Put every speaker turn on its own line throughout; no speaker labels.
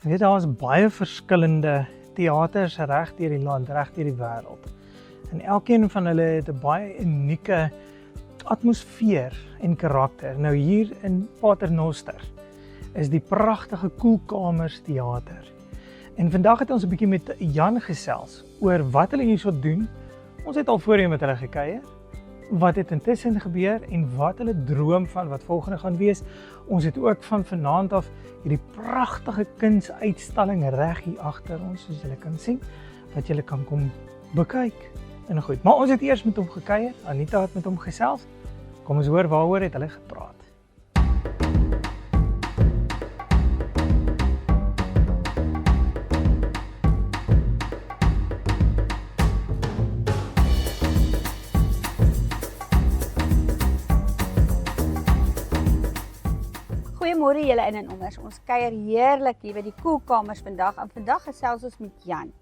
Weet, daar is baie verskillende teaters reg deur die land, reg deur die wêreld. En elkeen van hulle het 'n baie unieke atmosfeer en karakter. Nou hier in Paternoster is die pragtige Koelkamers Theater. En vandag het ons 'n bietjie met Jan gesels oor wat hulle hierso doen. Ons het al voorheen met hulle gekuier. Wat het intussen gebeur en wat hulle droom van wat volgende gaan wees. Ons het ook van vanaand af hierdie pragtige kunsuitstalling reg hier agter ons, soos julle kan sien, wat julle kan kom bekyk. En goed, maar ons het eers met hom gekuier. Anita het met hom gesels. Kom ons hoor waaroor het hulle gepraat.
Goeiemôre julle in en onders. Ons kuier heerlik hier by die Koelkamers vandag. En vandag gesels ons met Jan.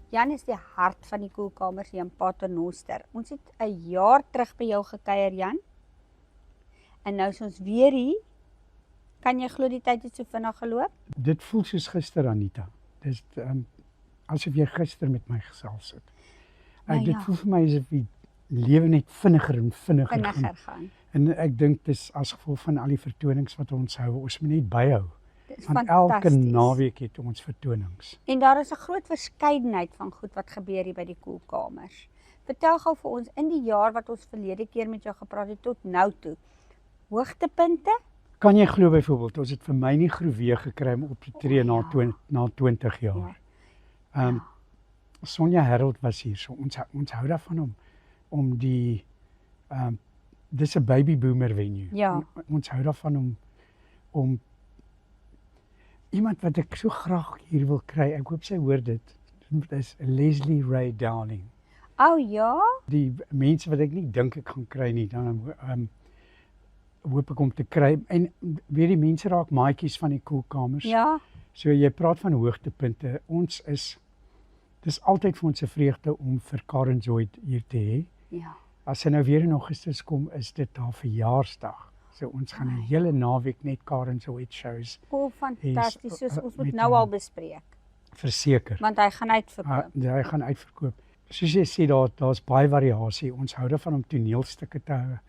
Jan is die hart van die Koelkamers hier in Paternoster. Ons het 'n jaar terug by jou gekuier, Jan. En nou is ons weer hier. Kan jy glo die tyd het so vinnig geloop?
Dit voel soos gister, Anita. Dis asof jy gister met my gesels het. Dit voel vir my asof die lewe net vinniger en vinniger
gaan.
En ek dink dis as gevolg van al die vertonings wat ons hou, ons moet net byhou.
Dis
Want
fantasties.
elke naweek het ons vertonings.
En daar is 'n groot verskeidenheid van goed wat gebeur hier by die Koelkamers. Vertel gou vir ons in die jaar wat ons verlede keer met jou gepraat het tot nou toe. Hoogtepunte?
Kan jy glo byvoorbeeld, ons het vir my nie Groewee gekry om op te tree na 20 jaar. Sonja Harold was hier, so ons hou daarvan om die dis 'n baby boomer venue.
Ja.
Ons hou daarvan om iemand wat ek so graag hier wil kry. Ek hoop sy hoor dit. Dit is Leslie Ray Downing.
Ja?
Die mense wat ek nie dink ek gaan kry nie, dan hoop ek om te kry. En weet die mense raak maatjies van die Koelkamers.
Ja.
So jy praat van hoogtepunte. Dis altyd vir ons 'n vreugde om vir Karen Zoid hier te hê.
Ja.
As sy nou weer in Augustus kom, is dit haar verjaarsdag. So ons gaan 'n hele naweek net Karen Zoid shows
Fantasties, soos ons moet
met
nou al bespreek.
verseker.
Want hy gaan uitverkoop.
Hy gaan uitverkoop. Soos jy sê, daar's baie variasie. Ons hou daarvan om toneelstukke te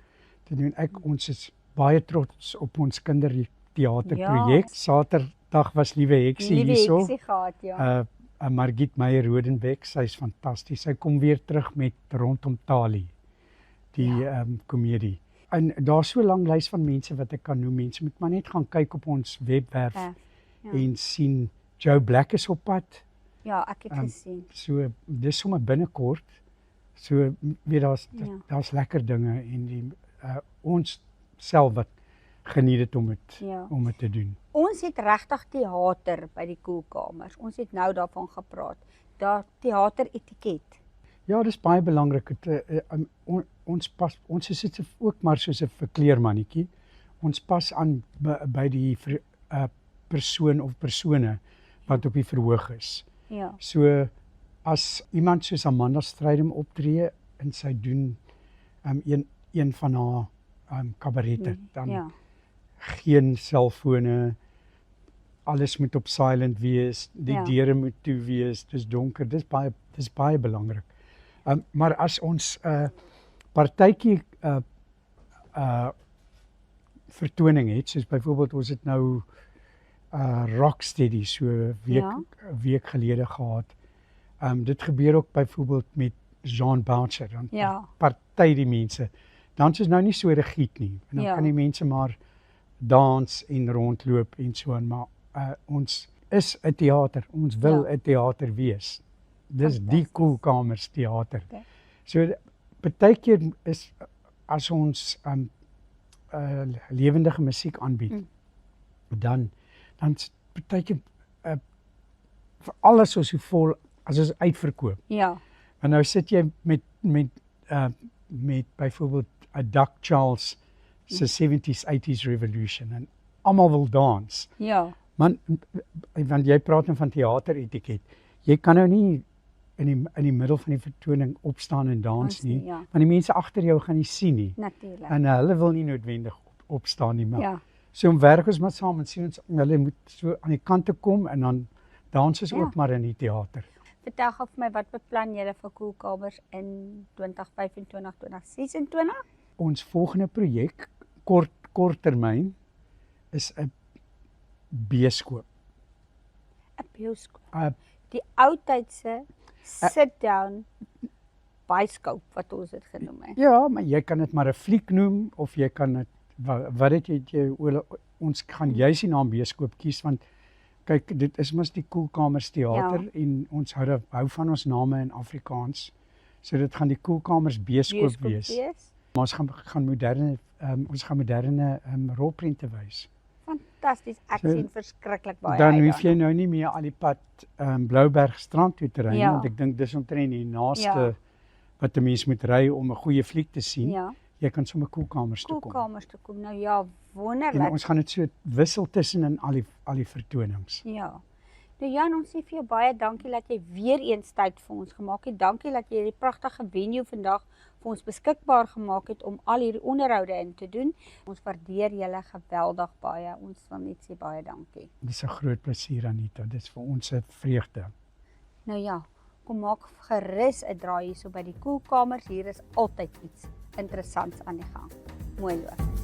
doen. Ons is baie trots op ons kinderteaterprojek.
Ja.
Saterdag was Liewe Heksie
Liewe
hierso.
Heksie gehad, ja.
Margriet Meyer Rodenbeck, sy's fantasties. Sy kom weer terug met Rondom Tali, die komedie. En daar's so 'n lang lys van mense wat ek kan noem. Mense moet maar net gaan kyk op ons webwerf en sien Joe Black is op pad.
Ja, ek het gesien.
So dis sommer binnekort. So weet daar's lekker dinge en ons self wat geniet dit om dit te doen.
Ons het regtig teater by die Koelkamers. Ons het nou daarvan gepraat. Daar teateretiket.
Ja, dis baie belangrik. Ons is dit ook maar soos 'n verkleermannetjie. Ons pas aan by die persoon of persone wat op die verhoog is.
Ja.
So as iemand soos Amanda Strydom optree en sy doen een van haar kabarette, dan geen selfone, alles moet op silent wees, die deure moet toe wees, dis donker, dis baie belangrik. Maar as ons partytjie vertoning het, soos byvoorbeeld ons het nou Rocksteady so 'n week gelede gehad. Dit gebeur ook byvoorbeeld met Jean Boucher, dan party die mense. Dan is nou nie so rigied nie. En dan kan die mense maar dans en rondloop en so aan, maar ons is 'n teater. Ons wil 'n teater wees. Dis die Koelkamers Theater.
Okay.
So partykeer is as ons lewendige musiek aanbied, dan partykeer vir alles is so vol as ons uitverkoop.
Ja.
En nou sit jy met byvoorbeeld 'n Doug Charles se 70s 80s revolution en almal wil dans.
Ja.
Want jy praat nou van teateretiket. Jy kan nou nie in die middel van die vertoning opstaan en dans nie, want die mense agter jou gaan nie sien nie.
Natuurlik.
En hulle wil nie noodwendig opstaan nie, maar
Ja.
so om werk ons maar saam en sien ons hulle moet so aan die kante kom en dan Dans is
Ja.
ook maar in die teater.
Vertel gou vir my, wat beplan julle vir koelkamers in 2025, 2026?
Ons volgende projek, kort termyn, is 'n beeskoop.
'n Bioskoop.
'n
Die oudtydse sit-down bioskoop wat ons dit genoem het.
Ja, maar jy kan dit maar 'n fliek noem of jy kan dit wat het jy ons gaan juis die naam beeskoop kies want kyk, dit is mos die Koelkamers teater en ons hou van ons name in Afrikaans. So dit gaan die Koelkamers beeskoop wees. Maar ons gaan moderne rolprente wys.
Fantasties. Ek
So,
sien verskriklik baie
Dan
uit
hoef jy
daarna.
nou nie meer al die pad Blouberg strand toe te ry nie,
Ja.
want ek dink dis omtrent die naaste
Ja.
wat 'n mens moet ry om 'n goeie fliek te sien.
Ja,
Jy kan sommer Koelkamers toe kom.
koelkamers toe kom. Nou ja,
En
wonderlik.
ons gaan dit so wissel tussen in al die vertonings.
Ja. Nou Jan, ons sê vir jou baie dankie dat jy weer eens tyd vir ons gemaak het. Dankie dat jy hierdie pragtige venue vandag vir ons beskikbaar gemaak het om al hierdie onderhoude in te doen. Ons waardeer julle geweldig baie. Ons wil net sê baie dankie.
Dis 'n groot plesier, Anita. Dis vir ons 'n vreugde.
Nou ja, kom maak gerus 'n draai hierso by die koelkamers. Hier is altyd iets interessants aan die gang. Mooi loop.